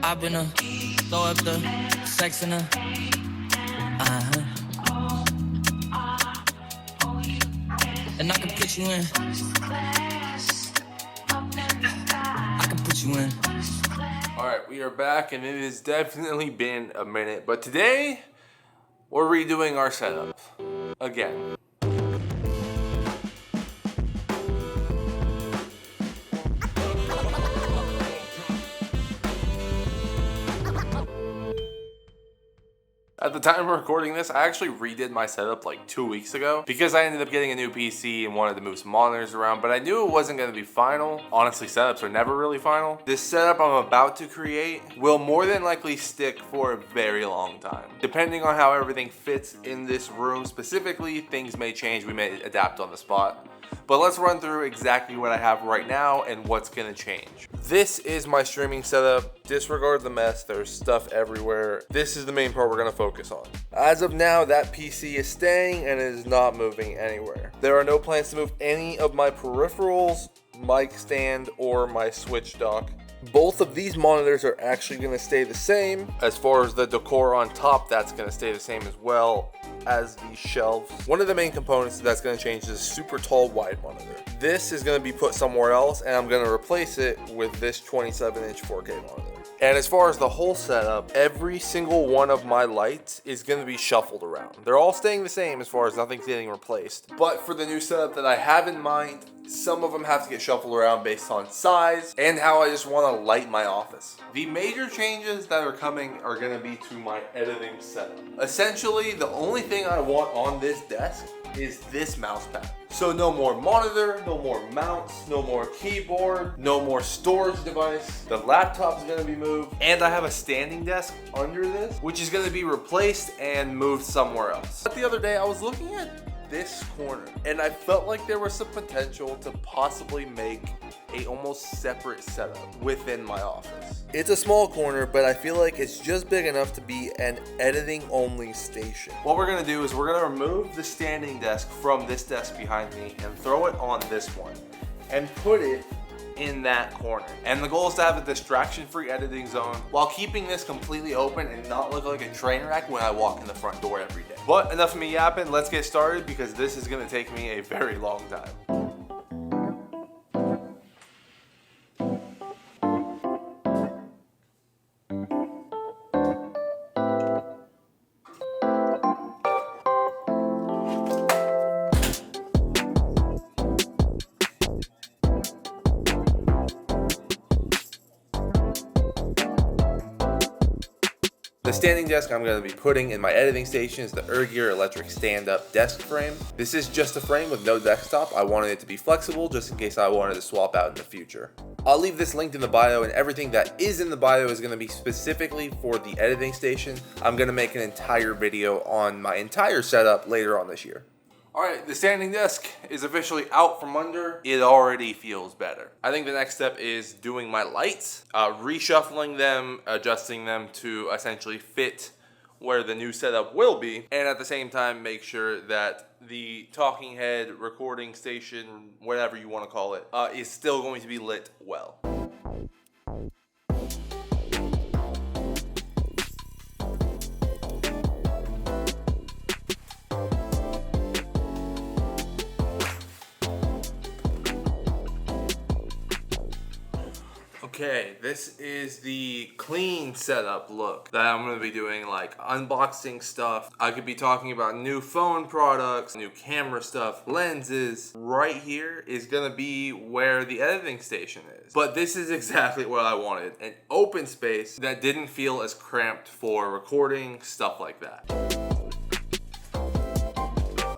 I've been a throw up the sex in a and I can put you in. I can put you in. Alright, we are back, and it has definitely been a minute, but today we're redoing our setup again. At the time of recording this, I actually redid my setup like 2 weeks ago because I ended up getting a new PC and wanted to move some monitors around, but I knew it wasn't going to be final. Honestly, setups are never really final. This setup I'm about to create will more than likely stick for a very long time. Depending on how everything fits in this room specifically, things may change. We may adapt on the spot. But let's run through exactly what I have right now and what's gonna change. This is my streaming setup. Disregard the mess, there's stuff everywhere. This is the main part we're gonna focus on. As of now, that PC is staying and it is not moving anywhere. There are no plans to move any of my peripherals, mic stand, or my switch dock. Both of these monitors are actually going to stay the same. As far as the decor on top, that's going to stay the same as well as these shelves. One of the main components that's going to change is a super tall wide monitor. This is going to be put somewhere else, and I'm going to replace it with this 27-inch 4K monitor. And as far as the whole setup, every single one of my lights is going to be shuffled around. They're all staying the same as far as nothing's getting replaced. But for the new setup that I have in mind, some of them have to get shuffled around based on size and how I just want to light my office. The major changes that are coming are going to be to my editing setup. Essentially, the only thing I want on this desk is this mouse pad. So no more monitor, no more mounts, no more keyboard, no more storage device. The laptop's gonna be moved, and I have a standing desk under this, which is gonna be replaced and moved somewhere else. But the other day I was looking at this corner and I felt like there was some potential to possibly make a almost separate setup within my office. It's a small corner, but I feel like it's just big enough to be an editing only station. What we're gonna do is we're gonna remove the standing desk from this desk behind me and throw it on this one and put it in that corner. And the goal is to have a distraction-free editing zone while keeping this completely open and not look like a train wreck when I walk in the front door every day. But enough of me yapping, let's get started because this is gonna take me a very long time. The standing desk I'm going to be putting in my editing station is the Ergier electric stand-up desk frame. This is just a frame with no desktop. I wanted it to be flexible just in case I wanted to swap out in the future. I'll leave this linked in the bio, and everything that is in the bio is going to be specifically for the editing station. I'm going to make an entire video on my entire setup later on this year. Alright, the standing desk is officially out from under. It already feels better. I think the next step is doing my lights, reshuffling them, adjusting them to essentially fit where the new setup will be, and at the same time make sure that the talking head, recording station, whatever you want to call it, is still going to be lit well. Okay, this is the clean setup look that I'm going to be doing, like unboxing stuff. I could be talking about new phone products, new camera stuff, lenses. Right here is going to be where the editing station is. But this is exactly what I wanted, an open space that didn't feel as cramped for recording, stuff like that.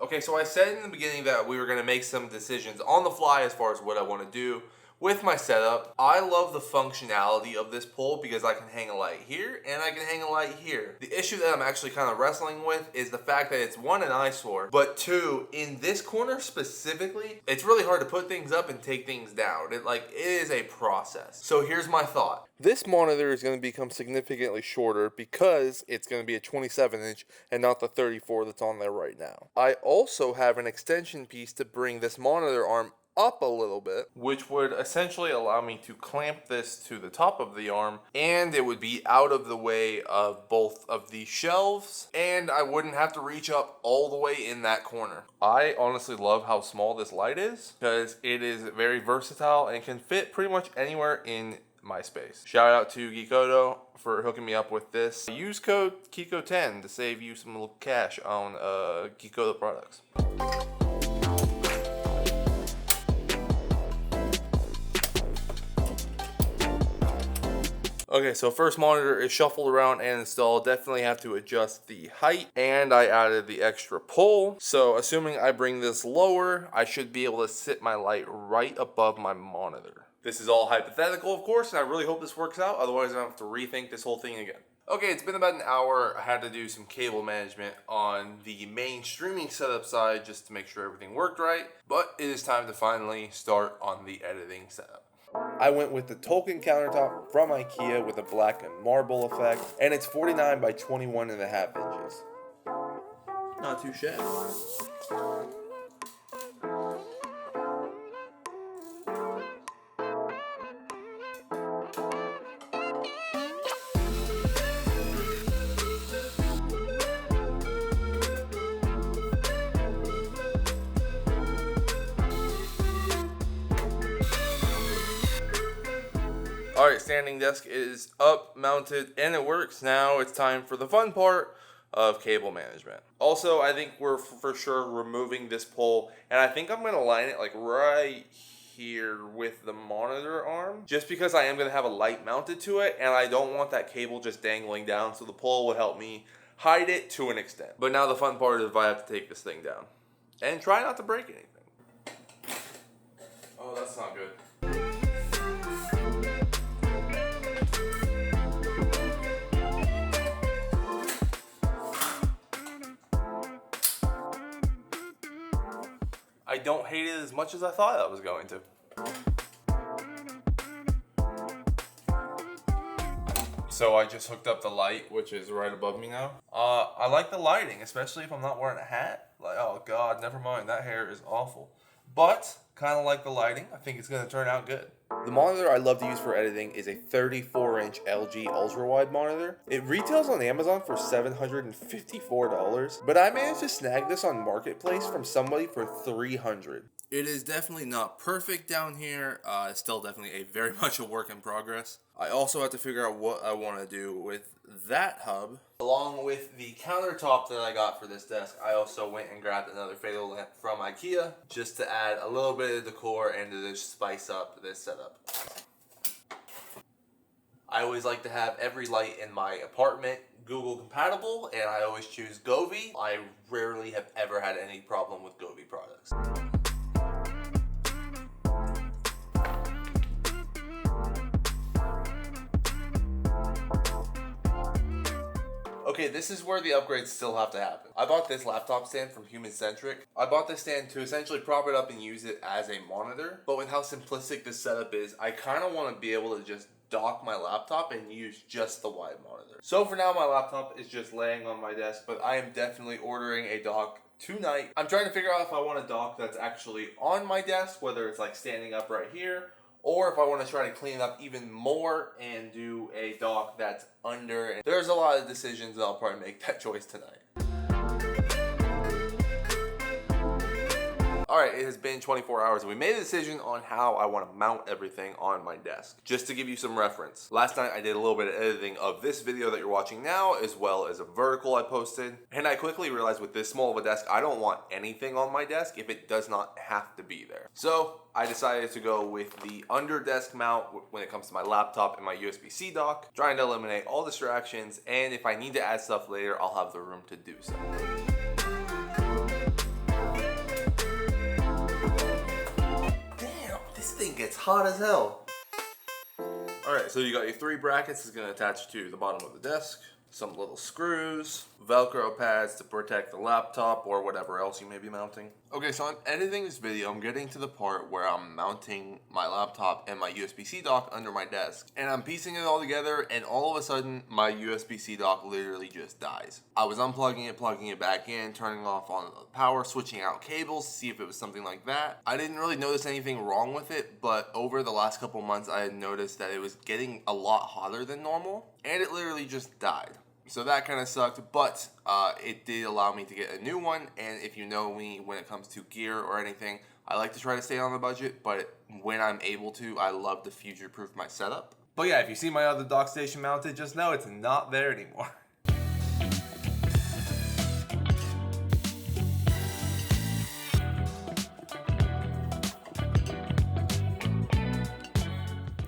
Okay, so I said in the beginning that we were going to make some decisions on the fly as far as what I want to do with my setup. I love the functionality of this pole because I can hang a light here and I can hang a light here. The issue that I'm actually kind of wrestling with is the fact that it's one, an eyesore, but two, in this corner specifically, it's really hard to put things up and take things down. It is a process. So here's my thought. This monitor is going to become significantly shorter because it's going to be a 27-inch and not the 34 that's on there right now. I also have an extension piece to bring this monitor arm up a little bit, which would essentially allow me to clamp this to the top of the arm, and it would be out of the way of both of these shelves, and I wouldn't have to reach up all the way in that corner. I honestly love how small this light is because it is very versatile and can fit pretty much anywhere in my space. Shout out to Kiko for hooking me up with this. Use code Kiko10 to save you some little cash on Kiko products. Okay, so first monitor is shuffled around and installed. Definitely have to adjust the height, and I added the extra pole. So assuming I bring this lower, I should be able to sit my light right above my monitor. This is all hypothetical, of course, and I really hope this works out. Otherwise, I have to rethink this whole thing again. Okay, it's been about an hour. I had to do some cable management on the main streaming setup side just to make sure everything worked right. But it is time to finally start on the editing setup. I went with the Tolkien countertop from IKEA with a black and marble effect, and it's 49 by 21.5 inches. Not too shabby. Alright, standing desk is up, mounted, and it works. Now it's time for the fun part of cable management. Also, I think we're for sure removing this pole, and I think I'm going to line it like right here with the monitor arm, just because I am going to have a light mounted to it, and I don't want that cable just dangling down, so the pole will help me hide it to an extent. But now the fun part is if I have to take this thing down. And try not to break anything. Oh, that's not good. I don't hate it as much as I thought I was going to. So I just hooked up the light, which is right above me now. I like the lighting, especially if I'm not wearing a hat. Like, oh God, never mind, that hair is awful. But, kind of like the lighting, I think it's going to turn out good. The monitor I love to use for editing is a 34-inch LG ultra-wide monitor. It retails on Amazon for $754, but I managed to snag this on Marketplace from somebody for $300. It is definitely not perfect down here. It's still definitely very much a work in progress. I also have to figure out what I want to do with that hub. Along with the countertop that I got for this desk, I also went and grabbed another facial lamp from IKEA just to add a little bit of decor and to just spice up this setup. I always like to have every light in my apartment Google compatible, and I always choose Govee. I rarely have ever had any problem with Govee products. Okay, this is where the upgrades still have to happen. I bought this laptop stand from Human Centric. I bought this stand to essentially prop it up and use it as a monitor, but with how simplistic this setup is, I kind of want to be able to just dock my laptop and use just the wide monitor. So for now, my laptop is just laying on my desk, but I am definitely ordering a dock tonight. I'm trying to figure out if I want a dock that's actually on my desk, whether it's like standing up right here, or if I want to try to clean it up even more and do a dock that's under. And there's a lot of decisions that I'll probably make that choice tonight. Alright, it has been 24 hours and we made a decision on how I want to mount everything on my desk. Just to give you some reference, last night I did a little bit of editing of this video that you're watching now, as well as a vertical I posted. And I quickly realized with this small of a desk, I don't want anything on my desk if it does not have to be there. So I decided to go with the under desk mount when it comes to my laptop and my USB-C dock, trying to eliminate all distractions, and if I need to add stuff later, I'll have the room to do so. This thing gets hot as hell. Alright, so you got your 3 brackets. It's going to attach to the bottom of the desk. some little screws, Velcro pads to protect the laptop or whatever else you may be mounting. Okay, so I'm editing this video. I'm getting to the part where I'm mounting my laptop and my USB-C dock under my desk. And I'm piecing it all together, and all of a sudden, my USB-C dock literally just dies. I was unplugging it, plugging it back in, turning off on the power, switching out cables to see if it was something like that. I didn't really notice anything wrong with it, but over the last couple months, I had noticed that it was getting a lot hotter than normal, and it literally just died. So that kind of sucked, but it did allow me to get a new one. And if you know me, when it comes to gear or anything, I like to try to stay on the budget, but when I'm able to, I love to future-proof my setup. But yeah, if you see my other dock station mounted, just know it's not there anymore.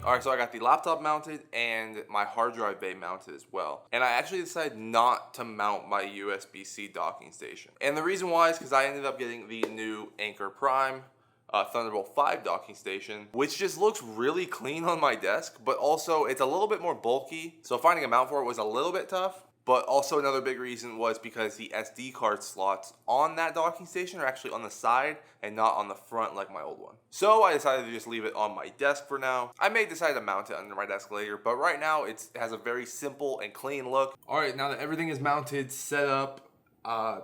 Alright, so I got the laptop mounted and my hard drive bay mounted as well. And I actually decided not to mount my USB-C docking station. And the reason why is because I ended up getting the new Anker Prime Thunderbolt 5 docking station, which just looks really clean on my desk, but also it's a little bit more bulky. So finding a mount for it was a little bit tough. But also another big reason was because the SD card slots on that docking station are actually on the side and not on the front like my old one. So I decided to just leave it on my desk for now. I may decide to mount it under my desk later, but right now it has a very simple and clean look. All right, now that everything is mounted, set up,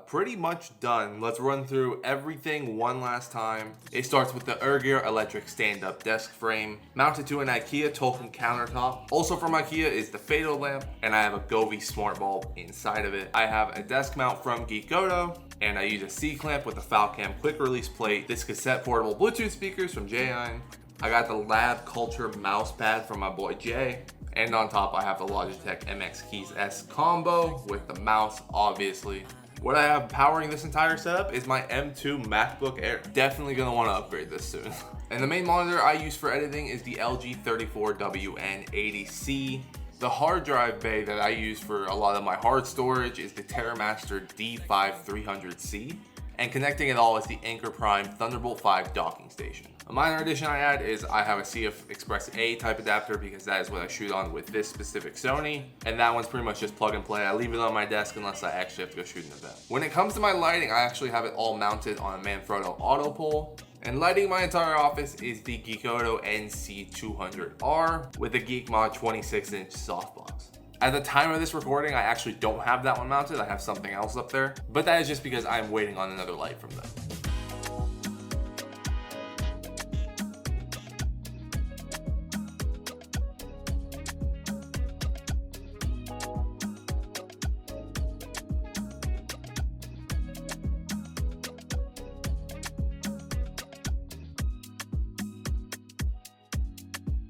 pretty much done. Let's run through everything one last time. It starts with the Ergear electric stand-up desk frame, mounted to an IKEA Tolkien countertop. Also from IKEA is the Fado lamp, and I have a Govee smart bulb inside of it. I have a desk mount from Kiko, and I use a C-clamp with a Falcam quick release plate. This cassette portable Bluetooth speakers from J9. I got the Lab Culture mouse pad from my boy Jay. And on top I have the Logitech MX Keys S combo with the mouse, obviously. What I have powering this entire setup is my M2 MacBook Air. Definitely gonna wanna upgrade this soon. And the main monitor I use for editing is the LG 34WN80C. The hard drive bay that I use for a lot of my hard storage is the TerraMaster D5300C. And connecting it all is the Anker Prime Thunderbolt 5 docking station. A minor addition I add is I have a CF Express A type adapter because that is what I shoot on with this specific Sony. And that one's pretty much just plug and play. I leave it on my desk unless I actually have to go shoot an event. When it comes to my lighting, I actually have it all mounted on a Manfrotto auto pole. And lighting my entire office is the Kiko NC200R with a Geekmod 26-inch softbox. At the time of this recording, I actually don't have that one mounted. I have something else up there, but that is just because I'm waiting on another light from them.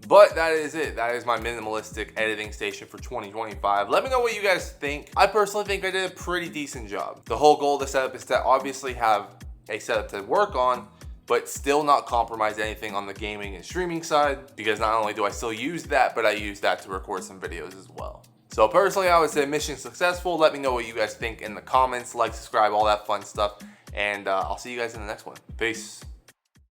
But that is it. That is my minimalistic editing station for 2025. Let me know what you guys think. I personally think I did a pretty decent job. The whole goal of the setup is to obviously have a setup to work on, but still not compromise anything on the gaming and streaming side, because not only do I still use that, but I use that to record some videos as well. So personally, I would say mission successful. Let me know what you guys think in the comments. Like, subscribe, all that fun stuff. And I'll see you guys in the next one. Peace.